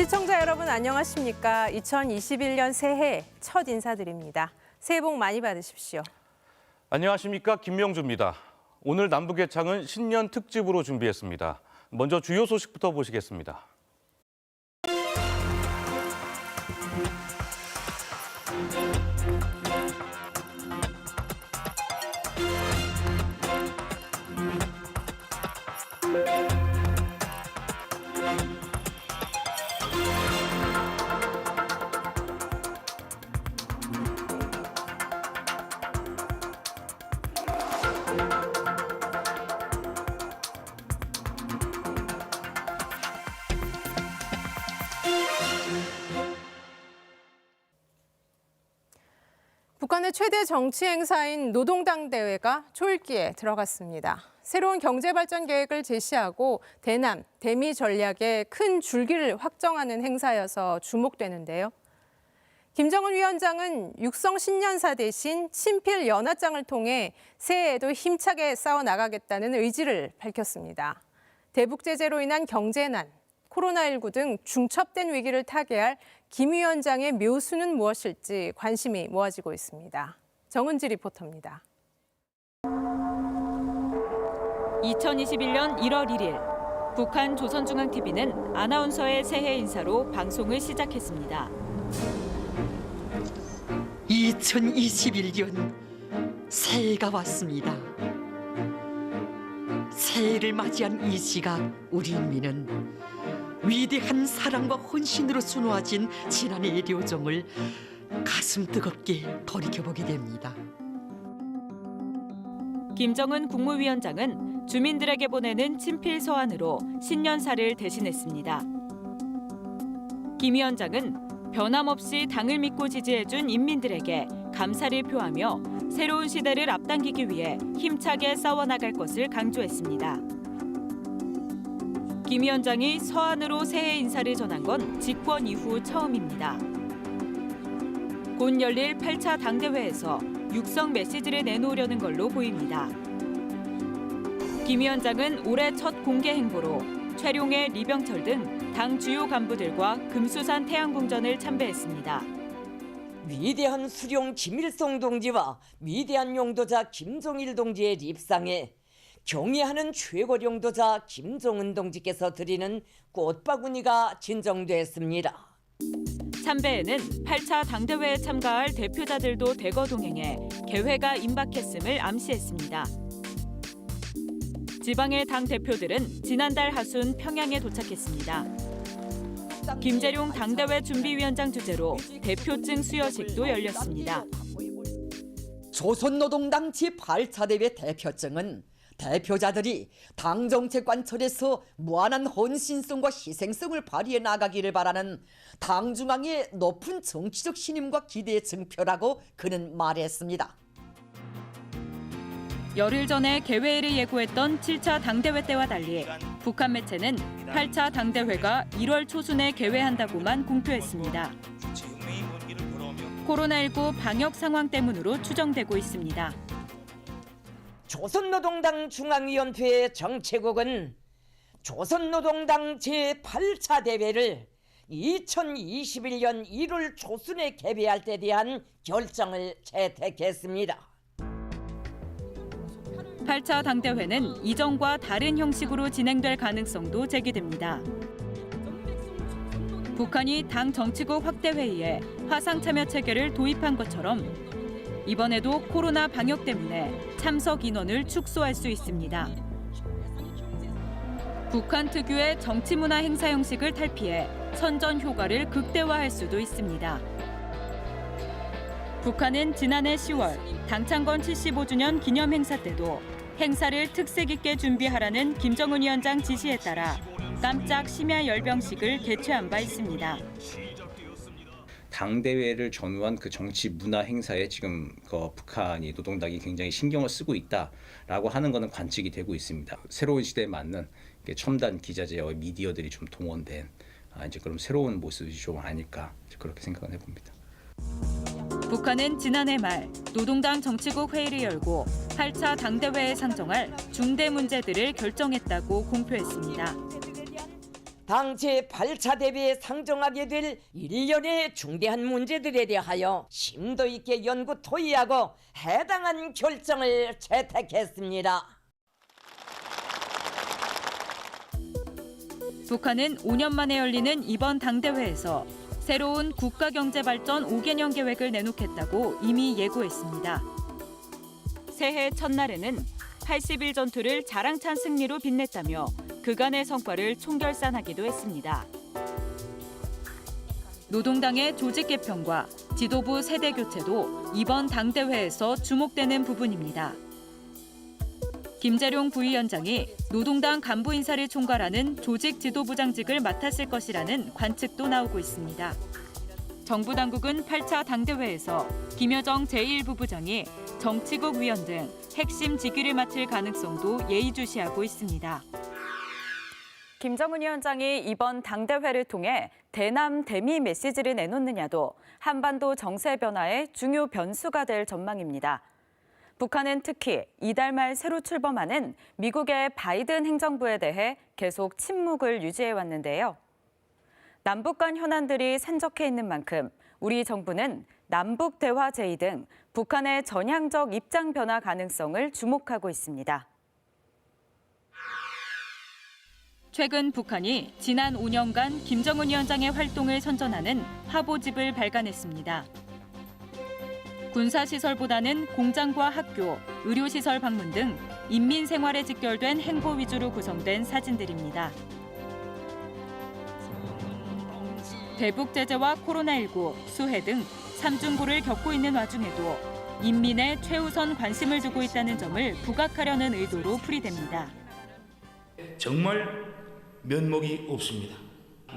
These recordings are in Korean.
시청자 여러분 안녕하십니까? 2021년 새해 첫 인사드립니다. 새해 복 많이 받으십시오. 안녕하십니까? 김명주입니다. 오늘 남북예창은 신년 특집으로 준비했습니다. 먼저 주요 소식부터 보시겠습니다. 북한의 최대 정치 행사인 노동당 대회가 초읽기에 들어갔습니다. 새로운 경제발전 계획을 제시하고 대남, 대미 전략의 큰 줄기를 확정하는 행사여서 주목되는데요. 김정은 위원장은 육성 신년사 대신 친필 연하장을 통해 새해에도 힘차게 싸워나가겠다는 의지를 밝혔습니다. 대북 제재로 인한 경제난, 코로나19 등 중첩된 위기를 타개할 김 위원장의 묘수는 무엇일지 관심이 모아지고 있습니다. 정은지 리포터입니다. 2021년 1월 1일 북한 조선중앙TV는 아나운서의 새해 인사로 방송을 시작했습니다. 2021년 새해가 왔습니다. 새해를 맞이한 이 시각 우리 인민은 위대한 사랑과 헌신으로 수놓아진 지난해의 료정을 가슴 뜨겁게 돌이켜보게 됩니다. 김정은 국무위원장은 주민들에게 보내는 친필 서한으로 신년사를 대신했습니다. 김 위원장은 변함없이 당을 믿고 지지해준 인민들에게 감사를 표하며 새로운 시대를 앞당기기 위해 힘차게 싸워나갈 것을 강조했습니다. 김 위원장이 서한으로 새해 인사를 전한 건 집권 이후 처음입니다. 곧 열릴 8차 당대회에서 육성 메시지를 내놓으려는 걸로 보입니다. 김 위원장은 올해 첫 공개 행보로 최룡해, 리병철 등 당 주요 간부들과 금수산 태양궁전을 참배했습니다. 위대한 수령 김일성 동지와 위대한 용도자 김정일 동지의 립상에 경의하는 최고 용도자 김정은 동지께서 드리는 꽃바구니가 진정됐습니다. 참배에는 8차 당대회에 참가할 대표자들도 대거 동행해 개회가 임박했음을 암시했습니다. 지방의 당 대표들은 지난달 하순 평양에 도착했습니다. 김재룡 당대회 준비위원장 주재로 대표증 수여식도 열렸습니다. 조선노동당 제8차 대회 대표증은 대표자들이 당 정책 관철에서 무한한 헌신성과 희생성을 발휘해 나가기를 바라는 당 중앙의 높은 정치적 신임과 기대의 증표라고 그는 말했습니다. 열흘 전에 개회를 예고했던 7차 당대회 때와 달리 북한 매체는 8차 당대회가 1월 초순에 개회한다고만 공표했습니다. 코로나19 방역 상황 때문으로 추정되고 있습니다. 조선노동당 중앙위원회 정책국은 조선노동당 제8차 대회를 2021년 1월 초순에 개회할 때 대한 결정을 채택했습니다. 8차 당대회는 이전과 다른 형식으로 진행될 가능성도 제기됩니다. 북한이 당 정치국 확대회의에 화상 참여 체계를 도입한 것처럼 이번에도 코로나 방역 때문에 참석 인원을 축소할 수 있습니다. 북한 특유의 정치 문화 행사 형식을 탈피해 선전 효과를 극대화할 수도 있습니다. 북한은 지난해 10월 당창건 75주년 기념 행사 때도 행사를 특색 있게 준비하라는 김정은 위원장 지시에 따라 깜짝 심야 열병식을 개최한 바 있습니다. 당대회를 전후한 그 정치 문화 행사에 지금 북한이 노동당이 굉장히 신경을 쓰고 있다라고 하는 것은 관측이 되고 있습니다. 새로운 시대에 맞는 첨단 기자재와 미디어들이 좀 동원된 이제 그럼 새로운 모습이 좀 아닐까 그렇게 생각을 해봅니다. 북한은 지난해 말 노동당 정치국 회의를 열고 8차 당대회에 상정할 중대 문제들을 결정했다고 공표했습니다. 당 제8차 대회에 상정하게 될 일련의 중대한 문제들에 대하여 심도 있게 연구 토의하고 해당한 결정을 채택했습니다. 북한은 5년 만에 열리는 이번 당대회에서 새로운 국가경제발전 5개년 계획을 내놓겠다고 이미 예고했습니다. 새해 첫날에는 80일 전투를 자랑찬 승리로 빛냈다며 그간의 성과를 총결산하기도 했습니다. 노동당의 조직 개편과 지도부 세대 교체도 이번 당대회에서 주목되는 부분입니다. 김재룡 부위원장이 노동당 간부 인사를 총괄하는 조직 지도부장직을 맡았을 것이라는 관측도 나오고 있습니다. 정부 당국은 8차 당대회에서 김여정 제1부부장이 정치국 위원 등 핵심 직위를 맡을 가능성도 예의주시하고 있습니다. 김정은 위원장이 이번 당대회를 통해 대남 대미 메시지를 내놓느냐도 한반도 정세 변화의 중요 변수가 될 전망입니다. 북한은 특히 이달 말 새로 출범하는 미국의 바이든 행정부에 대해 계속 침묵을 유지해왔는데요. 남북 간 현안들이 산적해 있는 만큼 우리 정부는 남북 대화 제의 등 북한의 전향적 입장 변화 가능성을 주목하고 있습니다. 최근 북한이 지난 5년간 김정은 위원장의 활동을 선전하는 화보집을 발간했습니다. 군사시설보다는 공장과 학교, 의료시설 방문 등 인민 생활에 직결된 행보 위주로 구성된 사진들입니다. 대북 제재와 코로나19, 수해 등 삼중고를 겪고 있는 와중에도 인민의 최우선 관심을 두고 있다는 점을 부각하려는 의도로 풀이됩니다. 정말 면목이 없습니다.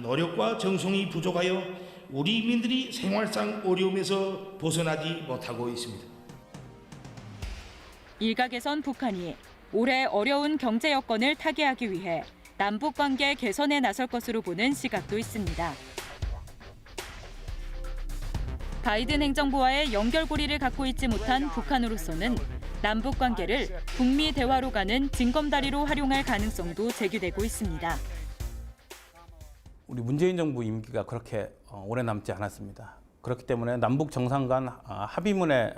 노력과 정성이 부족하여 우리 인민들이 생활상 어려움에서 벗어나지 못하고 있습니다. 일각에선 북한이 올해 어려운 경제 여건을 타개하기 위해 남북관계 개선에 나설 것으로 보는 시각도 있습니다. 바이든 행정부와의 연결고리를 갖고 있지 못한 북한으로서는 남북관계를 북미 대화로 가는 징검다리로 활용할 가능성도 제기되고 있습니다. 우리 문재인 정부 임기가 그렇게 오래 남지 않았습니다. 그렇기 때문에 남북 정상 간 합의문에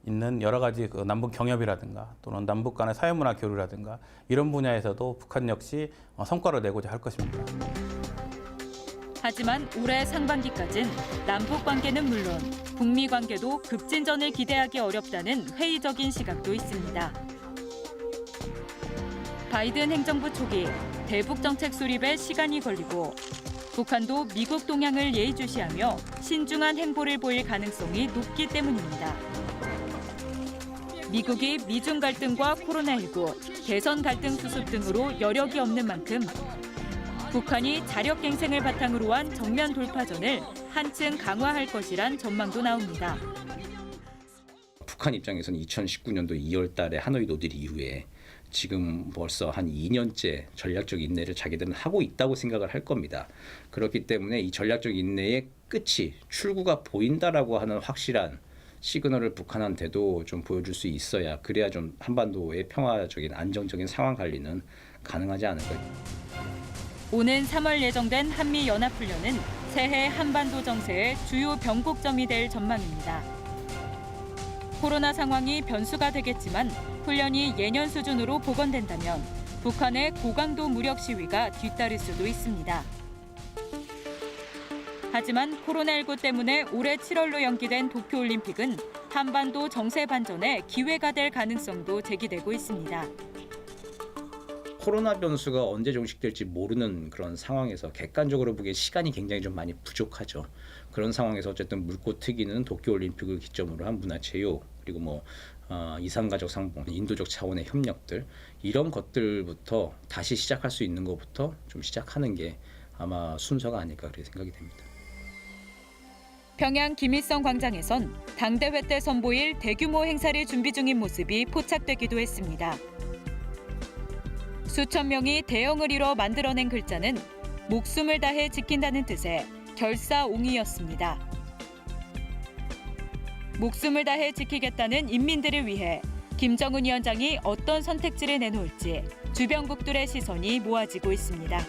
있는 여러 가지 남북 경협이라든가 또는 남북 간의 사회문화 교류라든가 이런 분야에서도 북한 역시 성과를 내고자 할 것입니다. 하지만 올해 상반기까진 남북 관계는 물론 북미 관계도 급진전을 기대하기 어렵다는 회의적인 시각도 있습니다. 바이든 행정부 초기 대북 정책 수립에 시간이 걸리고 북한도 미국 동향을 예의주시하며 신중한 행보를 보일 가능성이 높기 때문입니다. 미국이 미중 갈등과 코로나19, 대선 갈등 수습 등으로 여력이 없는 만큼 북한이 자력갱생을 바탕으로 한 정면 돌파전을 한층 강화할 것이란 전망도 나옵니다. 북한 입장에서는 2019년도 2월 달에 하노이 노딜 이후에 지금 벌써 한 2년째 전략적 인내를 자기들은 하고 있다고 생각을 할 겁니다. 그렇기 때문에 이 전략적 인내의 끝이 출구가 보인다라고 하는 확실한 시그널을 북한한테도 좀 보여줄 수 있어야 그래야 좀 한반도의 평화적인 안정적인 상황 관리는 가능하지 않을까. 오는 3월 예정된 한미연합훈련은 새해 한반도 정세의 주요 변곡점이 될 전망입니다. 코로나 상황이 변수가 되겠지만 훈련이 예년 수준으로 복원된다면 북한의 고강도 무력 시위가 뒤따를 수도 있습니다. 하지만 코로나19 때문에 올해 7월로 연기된 도쿄올림픽은 한반도 정세 반전의 기회가 될 가능성도 제기되고 있습니다. 코로나 변수가 언제 종식될지 모르는 그런 상황에서 객관적으로 보기에 시간이 굉장히 좀 많이 부족하죠. 그런 상황에서 어쨌든 물꼬트기는 도쿄올림픽을 기점으로 한 문화체육 그리고 이산가족 상봉, 인도적 차원의 협력들 이런 것들부터 다시 시작할 수 있는 것부터 좀 시작하는 게 아마 순서가 아닐까 그렇게 생각이 됩니다. 평양 김일성 광장에선 당대회 때 선보일 대규모 행사를 준비 중인 모습이 포착되기도 했습니다. 수천 명이 대형을 이뤄 만들어낸 글자는 목숨을 다해 지킨다는 뜻의 결사옹이였습니다. 목숨을 다해 지키겠다는 인민들을 위해 김정은 위원장이 어떤 선택지를 내놓을지 주변국들의 시선이 모아지고 있습니다.